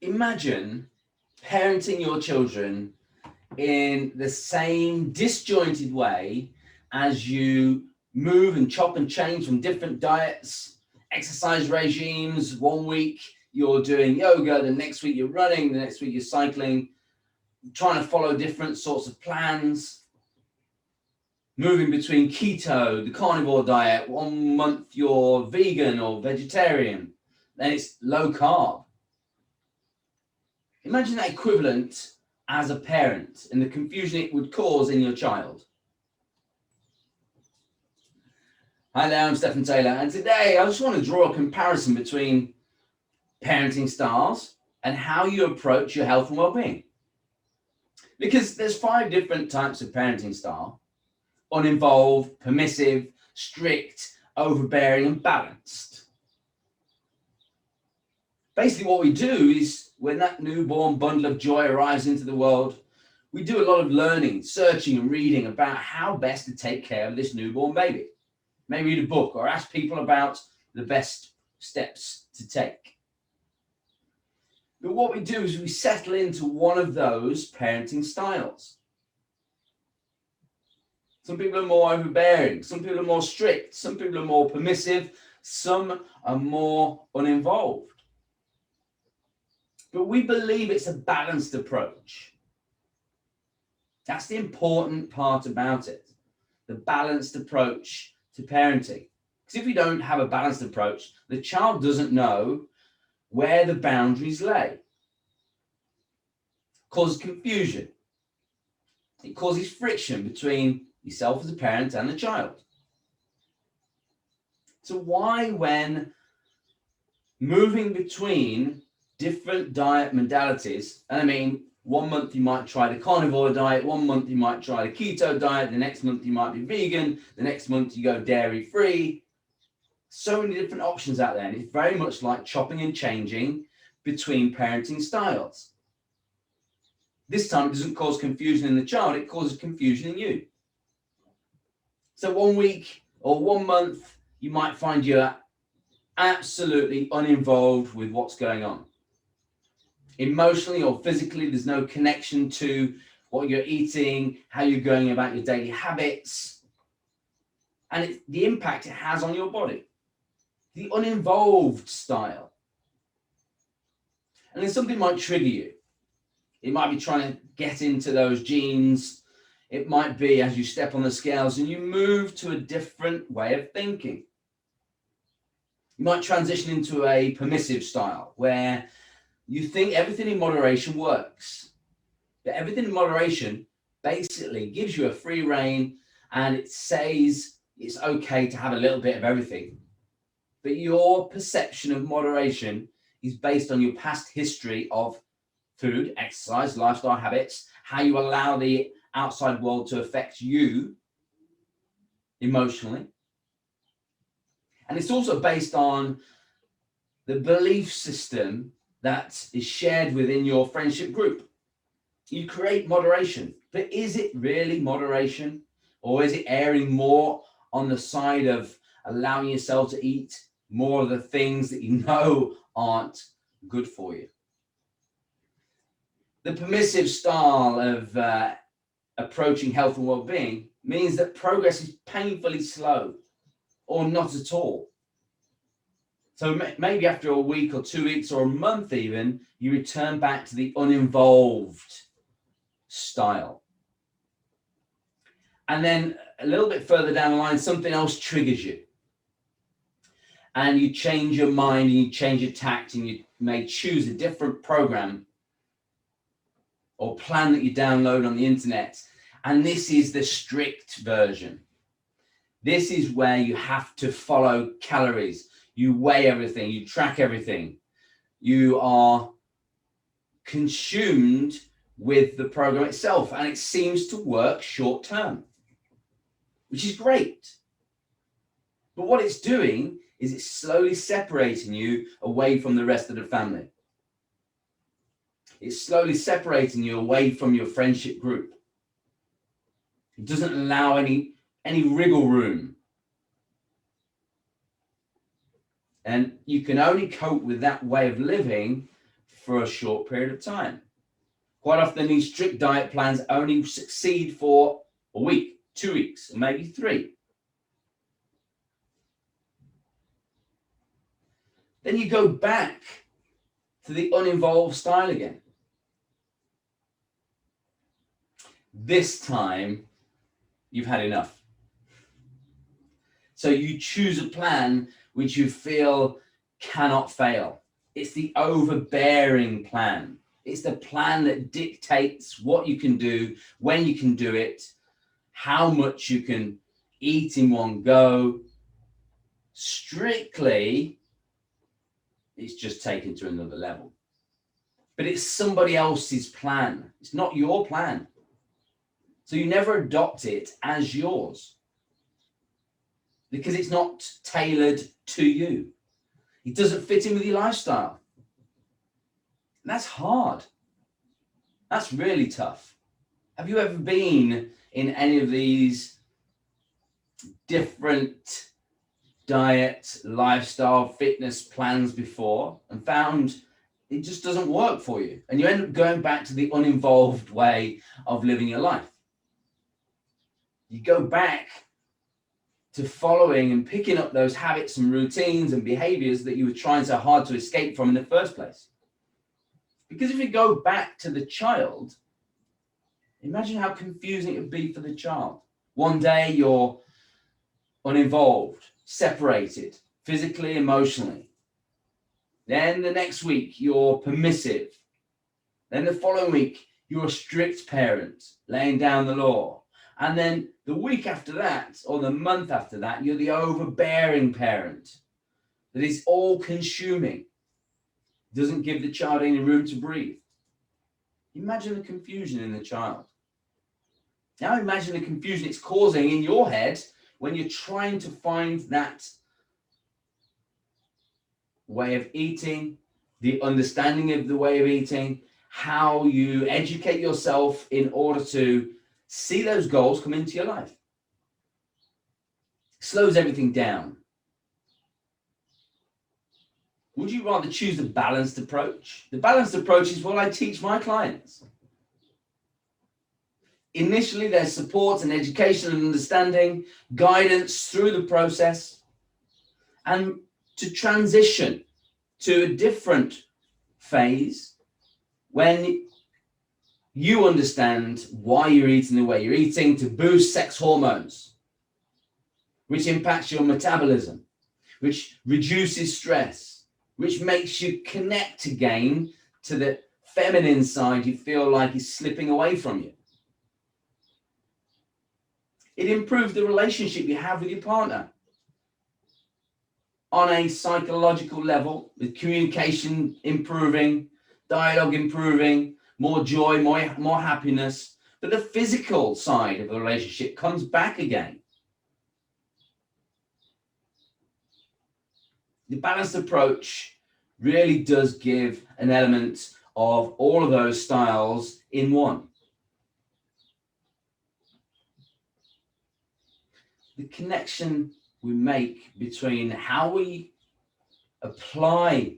imagine parenting your children in the same disjointed way as you move and chop and change from different diets, exercise regimes. One week you're doing yoga, the next week you're running, the next week you're cycling, trying to follow different sorts of plans, moving between keto, the carnivore diet. 1 month you're vegan or vegetarian, then it's low carb. Imagine that equivalent as a parent and the confusion it would cause in your child. Hi there, I'm Stephen Taylor, and today I just want to draw a comparison between parenting styles and how you approach your health and well-being. Because there's 5 different types of parenting style: uninvolved, permissive, strict, overbearing, and balanced. Basically what we do is, when that newborn bundle of joy arrives into the world, we do a lot of learning, searching and reading about how best to take care of this newborn baby. Maybe read a book or ask people about the best steps to take. But what we do is we settle into one of those parenting styles. Some people are more overbearing, some people are more strict, some people are more permissive, some are more uninvolved. But we believe it's a balanced approach. That's the important part about it, the balanced approach to parenting. Because if you don't have a balanced approach, the child doesn't know where the boundaries lay. It causes confusion. It causes friction between yourself as a parent and the child. So why, when moving between different diet modalities, and I mean, 1 month you might try the carnivore diet, 1 month you might try the keto diet, the next month you might be vegan, the next month you go dairy free. So many different options out there, and it's very much like chopping and changing between parenting styles. This time it doesn't cause confusion in the child, it causes confusion in you. So 1 week or 1 month you might find you're absolutely uninvolved with what's going on. Emotionally or physically, there's no connection to what you're eating, how you're going about your daily habits, and the impact it has on your body. The uninvolved style. And then something might trigger you. It might be trying to get into those genes. It might be as you step on the scales and you move to a different way of thinking. You might transition into a permissive style where you think everything in moderation works. But everything in moderation basically gives you a free rein, and it says it's okay to have a little bit of everything. But your perception of moderation is based on your past history of food, exercise, lifestyle habits, how you allow the outside world to affect you emotionally. And it's also based on the belief system that is shared within your friendship group. You create moderation, but is it really moderation? Or is it erring more on the side of allowing yourself to eat more of the things that you know aren't good for you? The permissive style of approaching health and well-being means that progress is painfully slow or not at all. So maybe after a week or 2 weeks or a month even, you return back to the uninvolved style. And then a little bit further down the line, something else triggers you. And you change your mind and you change your tact, and you may choose a different program or plan that you download on the internet. And this is the strict version. This is where you have to follow calories. You weigh everything, you track everything. You are consumed with the program itself, and it seems to work short term, which is great. But what it's doing is it's slowly separating you away from the rest of the family. It's slowly separating you away from your friendship group. It doesn't allow any wriggle room. And you can only cope with that way of living for a short period of time. Quite often, these strict diet plans only succeed for a week, 2 weeks, or maybe 3. Then you go back to the uninvolved style again. This time, you've had enough. So you choose a plan which you feel cannot fail. It's the overbearing plan. It's the plan that dictates what you can do, when you can do it, how much you can eat in one go. Strictly, it's just taken to another level. But it's somebody else's plan. It's not your plan. So you never adopt it as yours, because it's not tailored to you. It doesn't fit in with your lifestyle. And that's hard. That's really tough. Have you ever been in any of these different diet, lifestyle, fitness plans before and found it just doesn't work for you? And you end up going back to the uninvolved way of living your life. You go back to following and picking up those habits and routines and behaviors that you were trying so hard to escape from in the first place. Because if you go back to the child, imagine how confusing it would be for the child. One day you're uninvolved, separated, physically, emotionally. Then the next week you're permissive. Then the following week you're a strict parent, laying down the law. And then the week after that, or the month after that, you're the overbearing parent that is all-consuming, doesn't give the child any room to breathe. Imagine the confusion in the child. Now imagine the confusion it's causing in your head when you're trying to find that way of eating, the understanding of the way of eating, how you educate yourself in order to see those goals come into your life. Slows everything down. Would you rather choose the balanced approach? The balanced approach is what I teach my clients. Initially, there's support and education and understanding, guidance through the process, and to transition to a different phase when you understand why you're eating the way you're eating, to boost sex hormones, which impacts your metabolism, which reduces stress, which makes you connect again to the feminine side you feel like is slipping away from you. It improves the relationship you have with your partner on a psychological level, with communication improving, dialogue improving, more joy, more happiness. But the physical side of the relationship comes back again. The balanced approach really does give an element of all of those styles in one. The connection we make between how we apply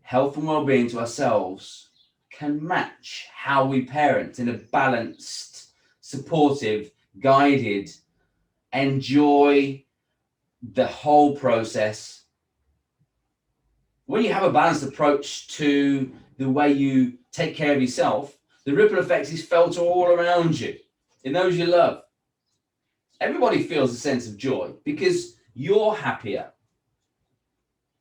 health and well-being to ourselves can match how we parent in a balanced, supportive, guided, enjoy the whole process. When you have a balanced approach to the way you take care of yourself, the ripple effect is felt all around you, in those you love. Everybody feels a sense of joy because you're happier.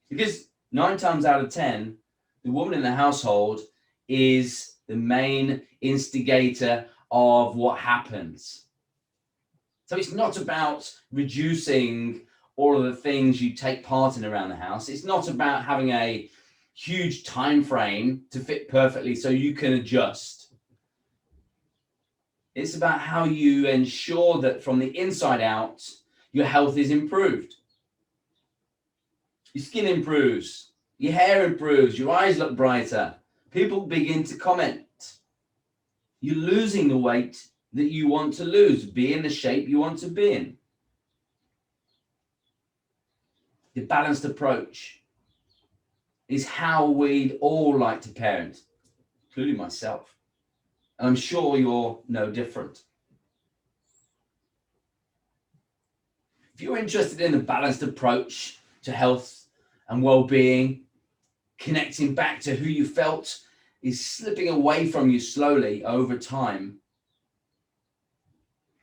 Because 9 times out of 10, the woman in the household is the main instigator of what happens. So it's not about reducing all of the things you take part in around the house. It's not about having a huge time frame to fit perfectly so you can adjust. It's about how you ensure that from the inside out, your health is improved. Your skin improves, your hair improves, your eyes look brighter. People begin to comment. You're losing the weight that you want to lose, be in the shape you want to be in. The balanced approach is how we'd all like to parent, including myself. And I'm sure you're no different. If you're interested in a balanced approach to health and well-being, connecting back to who you felt is slipping away from you slowly over time,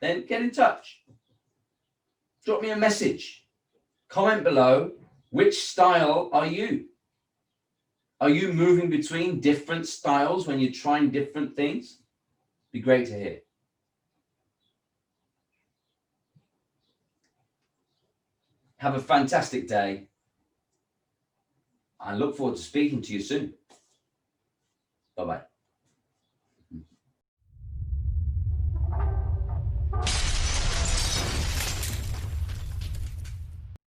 then get in touch. Drop me a message. Comment below, which style are you? Are you moving between different styles when you're trying different things? Be great to hear. Have a fantastic day. I look forward to speaking to you soon. Bye-bye.